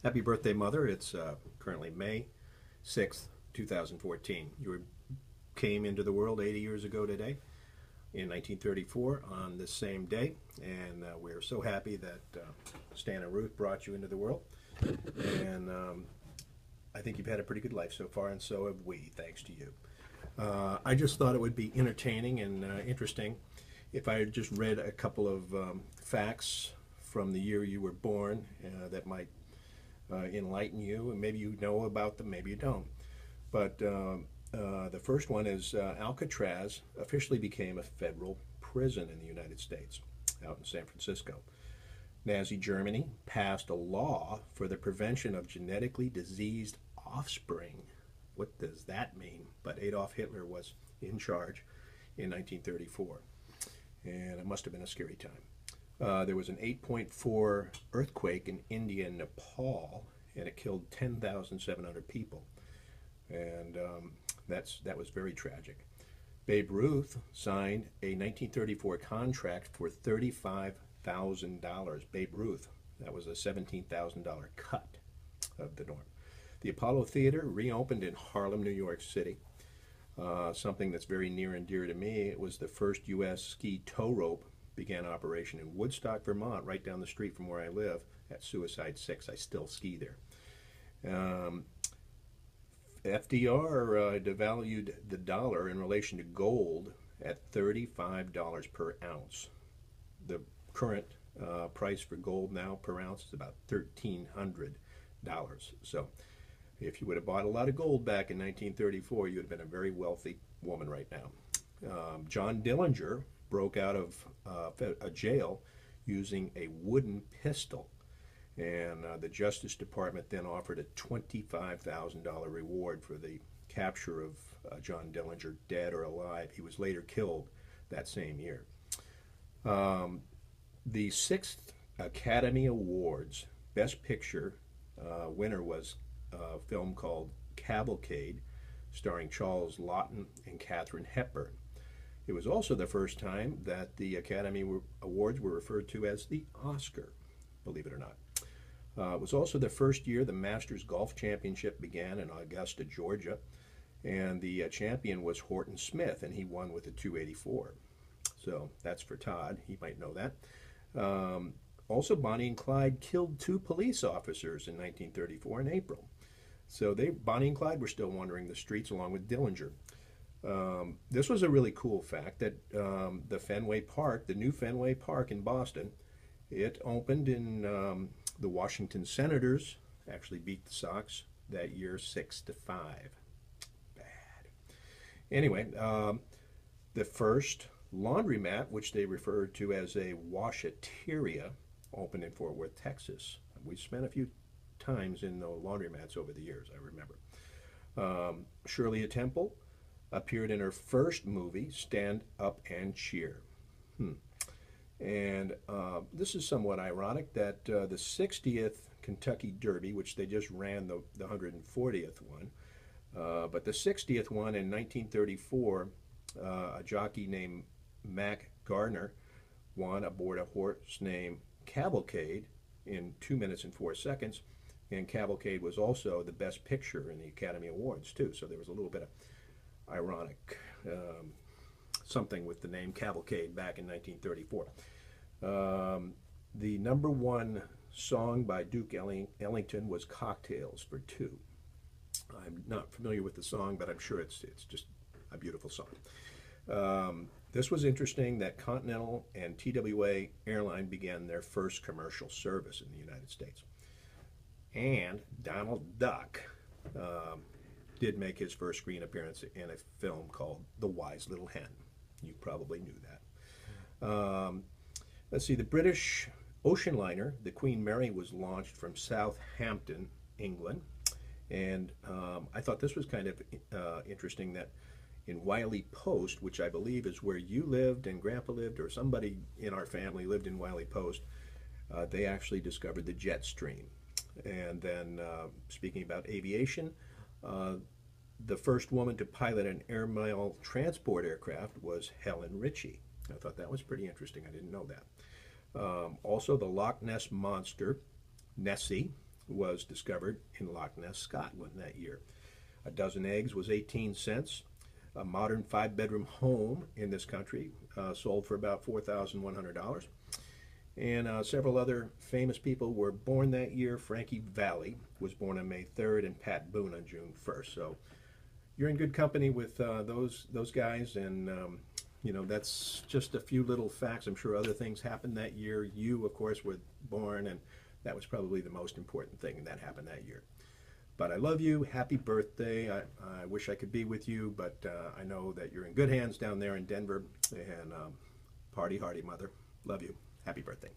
Happy birthday, Mother. It's currently May 6th, 2014. Came into the world 80 years ago today, in 1934, on this same day. And we're so happy that Stan and Ruth brought you into the world. And I think you've had a pretty good life so far, and so have we, thanks to you. I just thought it would be entertaining and interesting if I had just read a couple of facts from the year you were born that might enlighten you, and maybe you know about them, maybe you don't. But the first one is Alcatraz officially became a federal prison in the United States, out in San Francisco. Nazi Germany passed a law for the prevention of genetically diseased offspring. What does that mean? But Adolf Hitler was in charge in 1934, and it must have been a scary time. There was an 8.4 earthquake in India and Nepal, and it killed 10,700 people, and that was very tragic. Babe Ruth signed a 1934 contract for $35,000. Babe Ruth, that was a $17,000 cut of the norm. The Apollo Theater reopened in Harlem, New York City. Something that's very near and dear to me, it was the first U.S. ski tow rope began operation in Woodstock, Vermont, right down the street from where I live at Suicide 6. I still ski there. FDR devalued the dollar in relation to gold at $35 per ounce. The current price for gold now per ounce is about $1,300. So if you would have bought a lot of gold back in 1934, you would have been a very wealthy woman right now. John Dillinger broke out of a jail using a wooden pistol, and the Justice Department then offered a $25,000 reward for the capture of John Dillinger, dead or alive. He was later killed that same year. The 6th Academy Awards Best Picture winner was a film called Cavalcade, starring Charles Laughton and Katharine Hepburn. It was also the first time that the Academy Awards were referred to as the Oscar, believe it or not. It was also the first year the Masters Golf Championship began in Augusta, Georgia, and the champion was Horton Smith, and he won with a 284. So that's for Todd. He might know that. Also, Bonnie and Clyde killed 2 police officers in 1934 in April. So Bonnie and Clyde were still wandering the streets along with Dillinger. This was a really cool fact that the Fenway Park, the new Fenway Park in Boston, it opened in the Washington Senators actually beat the Sox that year 6-5. Bad. Anyway, the first laundromat, which they referred to as a washateria, opened in Fort Worth, Texas. We spent a few times in the laundromats over the years, I remember. Shirley Temple appeared in her first movie, Stand Up and Cheer. And this is somewhat ironic that the 60th Kentucky Derby, which they just ran the 140th one, but the 60th one in 1934, a jockey named Mac Gardner won aboard a horse named Cavalcade in 2 minutes and 4 seconds, and Cavalcade was also the best picture in the Academy Awards too, so there was a little bit of ironic something with the name Cavalcade back in 1934. The #1 song by Duke Ellington was Cocktails for Two. I'm not familiar with the song, but I'm sure it's just a beautiful song. This was interesting that Continental and TWA Airline began their first commercial service in the United States. And Donald Duck did make his first screen appearance in a film called The Wise Little Hen. You probably knew that. Let's see, the British ocean liner, the Queen Mary, was launched from Southampton, England. And I thought this was kind of interesting that in Wiley Post, which I believe is where you lived and Grandpa lived, or somebody in our family lived in Wiley Post, they actually discovered the jet stream. And then, speaking about aviation, the first woman to pilot an airmail transport aircraft was Helen Ritchie. I thought that was pretty interesting. I didn't know that. Also, the Loch Ness Monster, Nessie, was discovered in Loch Ness, Scotland that year. A dozen eggs was 18 cents. A modern 5-bedroom home in this country sold for about $4,100. And several other famous people were born that year. Frankie Valli was born on May 3rd, and Pat Boone on June 1st. So you're in good company with those guys, and you know, that's just a few little facts. I'm sure other things happened that year. You, of course, were born, and that was probably the most important thing that happened that year. But I love you. Happy birthday. I wish I could be with you, but I know that you're in good hands down there in Denver. And party hardy, mother. Love you. Happy birthday.